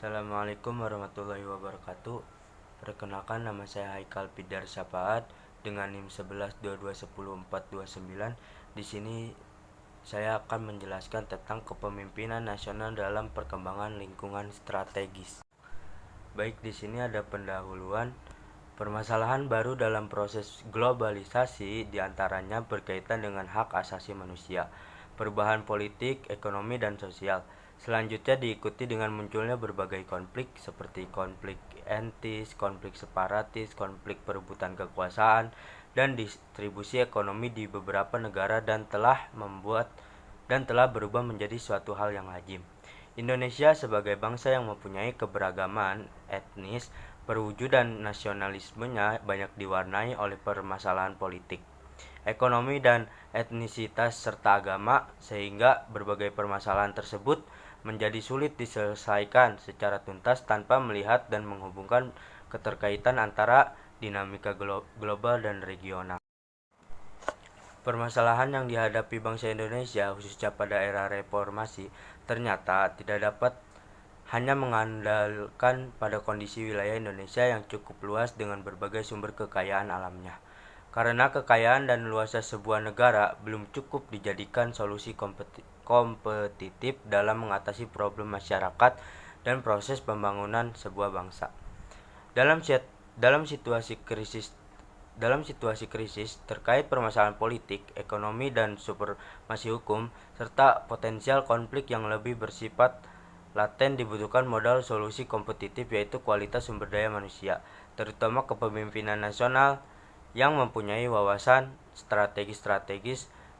Assalamualaikum warahmatullahi wabarakatuh. Perkenalkan, nama saya Haikal Pidar Syafaat dengan NIM 1122104229. Di sini saya akan menjelaskan tentang kepemimpinan nasional dalam perkembangan lingkungan strategis. Baik, di sini ada pendahuluan. Permasalahan baru dalam proses globalisasi diantaranya berkaitan dengan hak asasi manusia, perubahan politik, ekonomi, dan sosial. Selanjutnya diikuti dengan munculnya berbagai konflik seperti konflik etnis, konflik separatis, konflik perebutan kekuasaan, dan distribusi ekonomi di beberapa negara dan telah berubah menjadi suatu hal yang lazim. Indonesia sebagai bangsa yang mempunyai keberagaman etnis, perwujudan nasionalismenya banyak diwarnai oleh permasalahan politik, ekonomi, dan etnisitas serta agama, sehingga berbagai permasalahan tersebut menjadi sulit diselesaikan secara tuntas tanpa melihat dan menghubungkan keterkaitan antara dinamika global dan regional. Permasalahan yang dihadapi bangsa Indonesia khususnya pada era reformasi ternyata tidak dapat hanya mengandalkan pada kondisi wilayah Indonesia yang cukup luas dengan berbagai sumber kekayaan alamnya. Karena kekayaan dan luasnya sebuah negara belum cukup dijadikan solusi kompetitif dalam mengatasi problem masyarakat dan proses pembangunan sebuah bangsa. Dalam situasi krisis terkait permasalahan politik, ekonomi, dan supremasi hukum, serta potensial konflik yang lebih bersifat laten, dibutuhkan modal solusi kompetitif, yaitu kualitas sumber daya manusia, terutama kepemimpinan nasional yang mempunyai wawasan strategis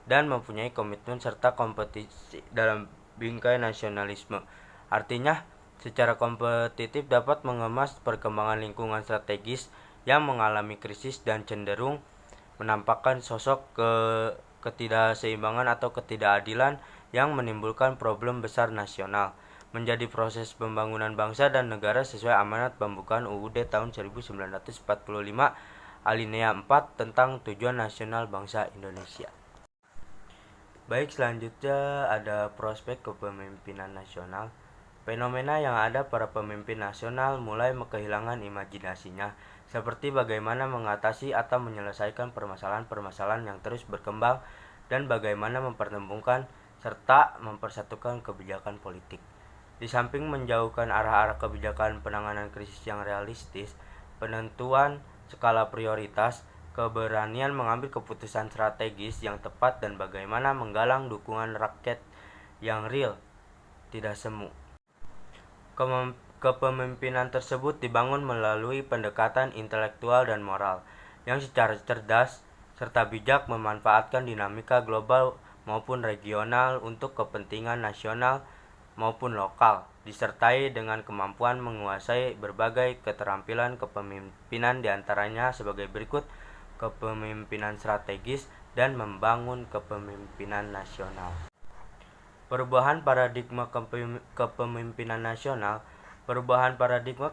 dan mempunyai komitmen serta kompetisi dalam bingkai nasionalisme. Artinya, secara kompetitif dapat mengemas perkembangan lingkungan strategis yang mengalami krisis dan cenderung menampakkan sosok ketidakseimbangan atau ketidakadilan yang menimbulkan problem besar nasional, menjadi proses pembangunan bangsa dan negara sesuai amanat pembukaan UUD tahun 1945 alinea 4 tentang tujuan nasional bangsa Indonesia. Baik, selanjutnya ada prospek kepemimpinan nasional. Fenomena yang ada para pemimpin nasional mulai kehilangan imajinasinya, seperti bagaimana mengatasi atau menyelesaikan permasalahan-permasalahan yang terus berkembang dan bagaimana mempertemukan serta mempersatukan kebijakan politik. Di samping menjauhkan arah-arah kebijakan penanganan krisis yang realistis, penentuan skala prioritas, keberanian mengambil keputusan strategis yang tepat, dan bagaimana menggalang dukungan rakyat yang real, tidak semu. Kepemimpinan tersebut dibangun melalui pendekatan intelektual dan moral yang secara cerdas serta bijak memanfaatkan dinamika global maupun regional untuk kepentingan nasional maupun lokal, disertai dengan kemampuan menguasai berbagai keterampilan kepemimpinan, diantaranya sebagai berikut: kepemimpinan strategis dan membangun kepemimpinan nasional. Perubahan paradigma kepemimpinan nasional. Perubahan paradigma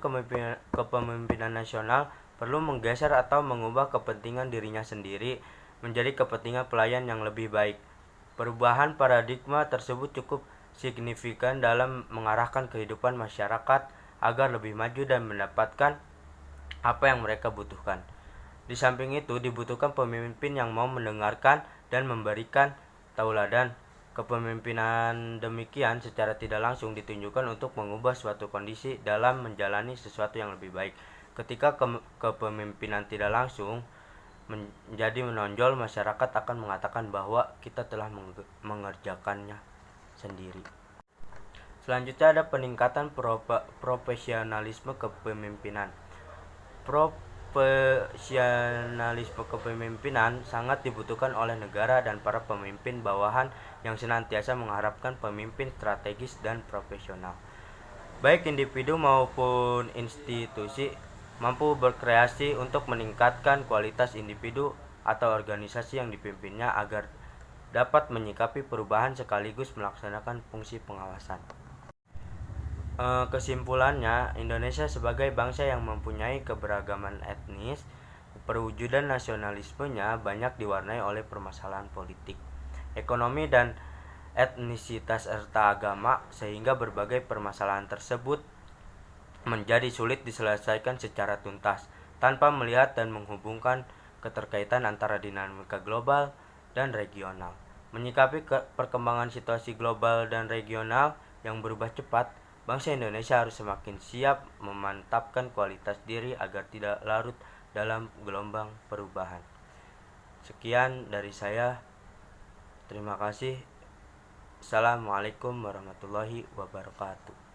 kepemimpinan nasional perlu menggeser atau mengubah kepentingan dirinya sendiri menjadi kepentingan pelayan yang lebih baik. Perubahan paradigma tersebut cukup signifikan dalam mengarahkan kehidupan masyarakat agar lebih maju dan mendapatkan apa yang mereka butuhkan. Di samping itu, dibutuhkan pemimpin yang mau mendengarkan dan memberikan tauladan. Kepemimpinan demikian secara tidak langsung ditunjukkan untuk mengubah suatu kondisi dalam menjalani sesuatu yang lebih baik. Ketika kepemimpinan tidak langsung menjadi menonjol, masyarakat akan mengatakan bahwa kita telah mengerjakannya sendiri. Selanjutnya ada peningkatan profesionalisme kepemimpinan. Profesionalisme kepemimpinan sangat dibutuhkan oleh negara dan para pemimpin bawahan yang senantiasa mengharapkan pemimpin strategis dan profesional. Baik individu maupun institusi mampu berkreasi untuk meningkatkan kualitas individu atau organisasi yang dipimpinnya agar dapat menyikapi perubahan sekaligus melaksanakan fungsi pengawasan. Kesimpulannya, Indonesia sebagai bangsa yang mempunyai keberagaman etnis, perwujudan nasionalismenya banyak diwarnai oleh permasalahan politik, ekonomi, dan etnisitas serta agama, sehingga berbagai permasalahan tersebut menjadi sulit diselesaikan secara tuntas tanpa melihat dan menghubungkan keterkaitan antara dinamika global dan regional. Menyikapi perkembangan situasi global dan regional yang berubah cepat, bangsa Indonesia harus semakin siap memantapkan kualitas diri agar tidak larut dalam gelombang perubahan. Sekian dari saya. Terima kasih. Assalamualaikum warahmatullahi wabarakatuh.